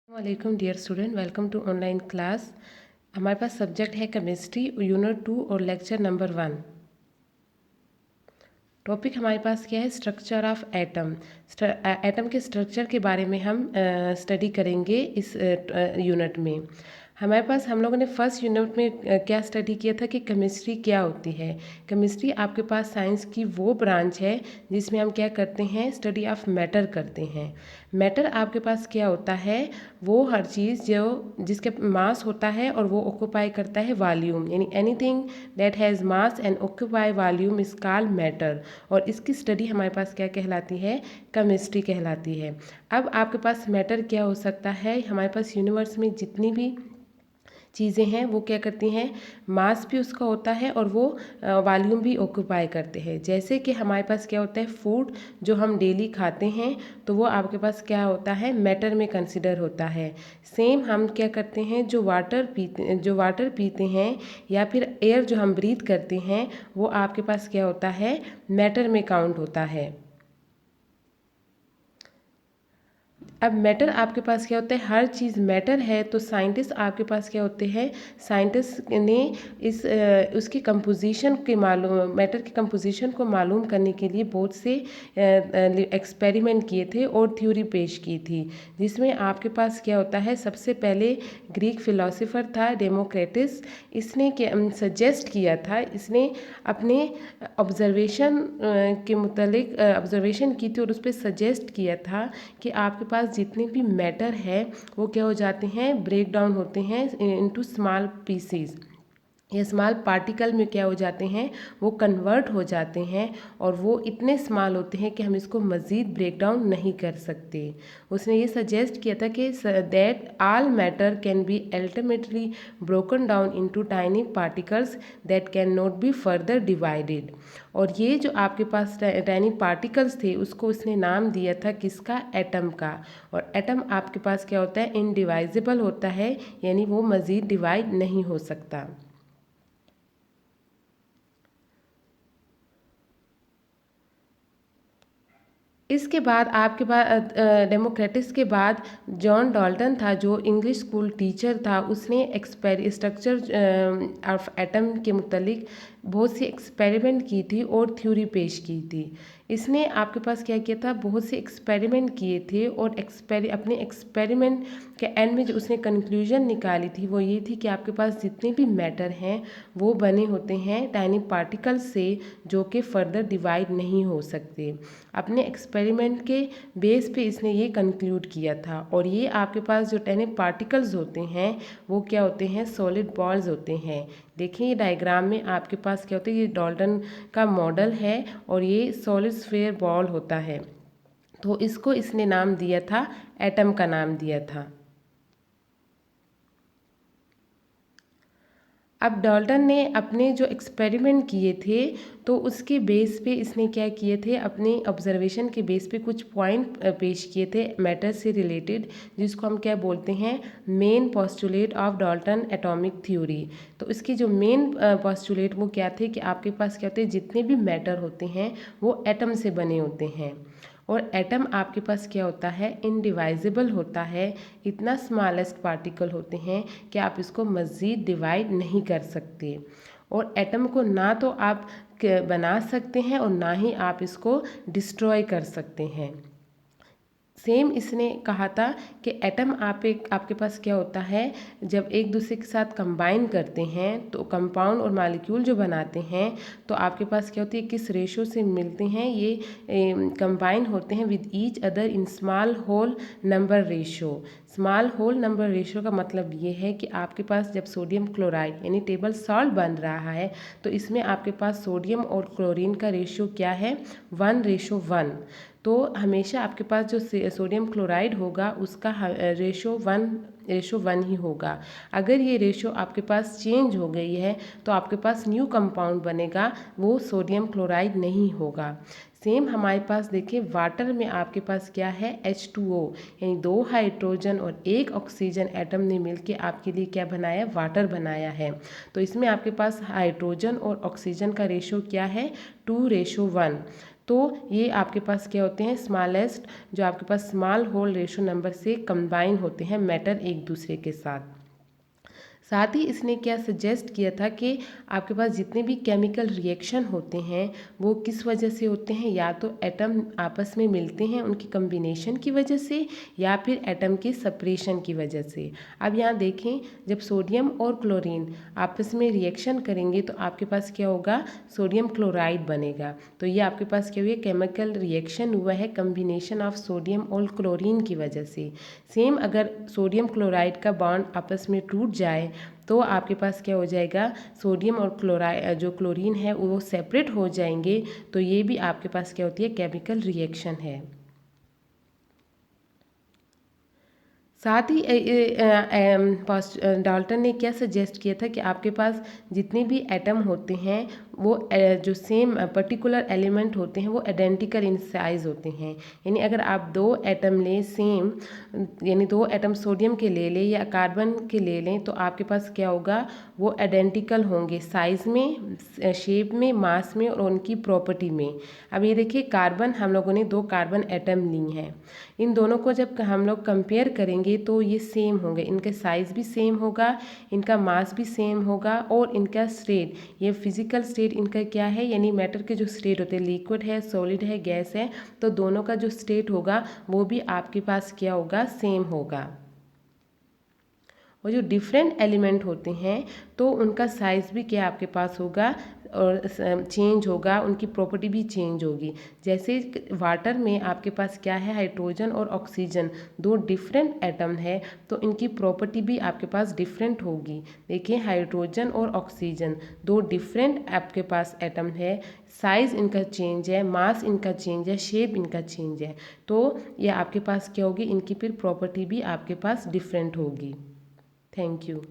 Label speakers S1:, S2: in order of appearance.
S1: वालेकुम dear student, welcome to online class. हमारे पास सब्जेक्ट है केमिस्ट्री, यूनिट 2 और लेक्चर नंबर 1। टॉपिक हमारे पास क्या है? Structure of atom. एटम के स्ट्रक्चर के बारे में हम स्टडी करेंगे इस यूनिट में। हमारे पास हम लोगों ने फर्स्ट यूनिट में क्या स्टडी किया था कि केमिस्ट्री क्या होती है। केमिस्ट्री आपके पास साइंस की वो ब्रांच है जिसमें हम क्या करते हैं? स्टडी ऑफ मैटर करते हैं। मैटर आपके पास क्या होता है? वो हर चीज़ जो जिसके मास होता है और वो ऑक्यूपाई करता है वॉल्यूम, यानी anything that has mass and occupy volume is called matter. और इसकी स्टडी हमारे पास क्या कहलाती है? केमिस्ट्री कहलाती है। अब आपके पास मैटर क्या हो सकता है? हमारे पास यूनिवर्स में जितनी भी चीज़ें हैं वो क्या करती हैं? मास भी उसका होता है और वो वॉल्यूम भी ऑक्यूपाई करते हैं। जैसे कि हमारे पास क्या होता है? फूड जो हम डेली खाते हैं तो वो आपके पास क्या होता है? मैटर में कंसिडर होता है। सेम हम क्या करते हैं? जो वाटर पीते हैं या फिर एयर जो हम ब्रीथ करते हैं वो आपके पास क्या होता है? मैटर में काउंट होता है। अब मैटर आपके पास क्या होता है? हर चीज़ मैटर है तो साइंटिस्ट आपके पास क्या होते हैं? साइंटिस्ट ने उसकी कंपोजिशन के मालूम मैटर की कंपोजिशन को मालूम करने के लिए बहुत से एक्सपेरिमेंट किए थे और थ्योरी पेश की थी, जिसमें आपके पास क्या होता है? सबसे पहले ग्रीक फिलोसोफर था डेमोक्रेटिस। इसने सजेस्ट किया था, इसने अपने ऑब्जर्वेशन के मुतालिक ऑब्जर्वेशन की थी और उस पर सजेस्ट किया था कि आपके पास जितने भी मैटर है वो क्या हो जाते हैं? ब्रेक डाउन होते हैं इनटू स्मॉल पीसीज। ये स्मॉल पार्टिकल में क्या हो जाते हैं? वो कन्वर्ट हो जाते हैं और वो इतने स्मॉल होते हैं कि हम इसको मज़ीद ब्रेक डाउन नहीं कर सकते। उसने ये सजेस्ट किया था कि that all matter can be ultimately broken down into tiny particles that can not be further divided. और ये जो आपके पास टाइनी पार्टिकल्स थे उसको उसने नाम दिया था किसका? एटम का। और एटम आपके पास क्या होता है? इनडिवाइजिबल होता है, यानी वो मज़ीद डिवाइड नहीं हो सकता। इसके बाद आपके बाद डेमोक्रेटिस के बाद जॉन डाल्टन था, जो इंग्लिश स्कूल टीचर था। उसने स्ट्रक्चर ऑफ एटम के मुतालिक बहुत सी एक्सपेरिमेंट की थी और थ्योरी पेश की थी। इसने आपके पास क्या किया था? बहुत से एक्सपेरिमेंट किए थे और अपने एक्सपेरिमेंट के एंड में जो उसने कंक्लूजन निकाली थी वो ये थी कि आपके पास जितने भी मैटर हैं वो बने होते हैं टाइनी पार्टिकल से, जो कि फर्दर डिवाइड नहीं हो सकते। अपने एक्सपेरिमेंट के बेस पे इसने ये कंक्लूड किया था। और ये आपके पास जो टाइनी पार्टिकल्स होते हैं वो क्या होते हैं? सॉलिड बॉल्स होते हैं। देखिए ये डायग्राम में आपके पास क्या होता है? ये डाल्टन का मॉडल है और ये सॉलिड स्फीयर बॉल होता है। तो इसको इसने नाम दिया था, एटम का नाम दिया था। अब डाल्टन ने अपने जो एक्सपेरिमेंट किए थे तो उसके बेस पे इसने क्या किए थे? अपने ऑब्जर्वेशन के बेस पे कुछ पॉइंट पेश किए थे मैटर से रिलेटेड, जिसको हम क्या बोलते हैं? Main postulate of Dalton atomic theory. तो इसकी जो मेन पोस्टुलेट वो क्या थे कि आपके पास क्या होते हैं? जितने भी मैटर होते हैं वो एटम से बने होते हैं। और एटम आपके पास क्या होता है? इनडिवाइजिबल होता है। इतना स्मॉलेस्ट पार्टिकल होते हैं कि आप इसको मज़ीद डिवाइड नहीं कर सकते। और एटम को ना तो आप बना सकते हैं और ना ही आप इसको डिस्ट्रॉय कर सकते हैं। सेम इसने कहा था कि एटम आपके पास क्या होता है? जब एक दूसरे के साथ कंबाइन करते हैं तो कंपाउंड और मॉलिक्यूल जो बनाते हैं तो आपके पास क्या होती है? किस रेशो से मिलते हैं? ये कंबाइन होते हैं with each other in small whole number ratio. Small whole number ratio का मतलब ये है कि आपके पास जब सोडियम क्लोराइड यानी टेबल सॉल्ट बन रहा है तो इसमें आपके पास सोडियम और क्लोरीन का रेशो क्या है? 1:1। तो हमेशा आपके पास जो सोडियम क्लोराइड होगा उसका रेशो 1:1 ही होगा। अगर ये रेशो आपके पास चेंज हो गई है तो आपके पास न्यू कंपाउंड बनेगा, वो सोडियम क्लोराइड नहीं होगा। सेम हमारे पास देखिए वाटर में आपके पास क्या है? H2O, यानी 2 हाइड्रोजन और 1 ऑक्सीजन एटम ने मिलके आपके लिए क्या बनाया? वाटर बनाया है। तो इसमें आपके पास हाइड्रोजन और ऑक्सीजन का रेशो क्या है? 2:1। तो ये आपके पास क्या होते हैं, स्मॉलेस्ट, जो आपके पास स्मॉल होल रेशियो नंबर से कंबाइन होते हैं मैटर एक दूसरे के साथ। साथ ही इसने क्या सजेस्ट किया था कि आपके पास जितने भी केमिकल रिएक्शन होते हैं वो किस वजह से होते हैं, या तो एटम आपस में मिलते हैं उनकी कम्बिनेशन की वजह से, या फिर एटम के सेपरेशन की वजह से। अब यहाँ देखें, जब सोडियम और क्लोरीन आपस में रिएक्शन करेंगे तो आपके पास क्या होगा, सोडियम क्लोराइड बनेगा। तो ये आपके पास क्या हुआ, केमिकल रिएक्शन हुआ है कम्बिनेशन ऑफ सोडियम और क्लोरीन की वजह से। सेम अगर सोडियम क्लोराइड का बॉन्ड आपस में टूट जाए तो आपके पास क्या हो जाएगा, सोडियम और क्लोराइड जो क्लोरीन है वो सेपरेट हो जाएंगे। तो ये भी आपके पास क्या होती है, केमिकल रिएक्शन है। साथ ही डाल्टन ने क्या सजेस्ट किया था कि आपके पास जितने भी एटम होते हैं वो जो सेम पर्टिकुलर एलिमेंट होते हैं वो आइडेंटिकल इन साइज होते हैं। यानी अगर आप दो एटम लें सेम, यानी दो एटम सोडियम के ले लें या कार्बन के ले लें, तो आपके पास क्या होगा, वो आइडेंटिकल होंगे साइज़ में, शेप में, मास में और उनकी प्रॉपर्टी में। अब ये देखिए, कार्बन, हम लोगों ने दो कार्बन एटम ली हैं, इन दोनों को जब हम लोग कंपेयर करेंगे तो ये सेम होंगे, इनका साइज़ भी सेम होगा, इनका मास भी सेम होगा और इनका स्टेट, ये फिजिकल स्टेट इनका क्या है, यानी मैटर के जो स्टेट होते हैं, लिक्विड है, सॉलिड है, गैस है, तो दोनों का जो स्टेट होगा वो भी आपके पास क्या होगा, सेम होगा। और जो डिफरेंट एलिमेंट होते हैं तो उनका साइज़ भी क्या आपके पास होगा और चेंज होगा, उनकी प्रॉपर्टी भी चेंज होगी। जैसे वाटर में आपके पास क्या है, हाइड्रोजन और ऑक्सीजन, दो डिफरेंट एटम है, तो इनकी प्रॉपर्टी भी आपके पास डिफरेंट होगी। देखिए, हाइड्रोजन और ऑक्सीजन दो डिफरेंट आपके पास एटम है, साइज़ इनका चेंज है, मास इनका चेंज है, शेप इनका चेंज है, तो ये आपके पास क्या होगी, इनकी फिर प्रॉपर्टी भी आपके पास डिफरेंट होगी। Thank you.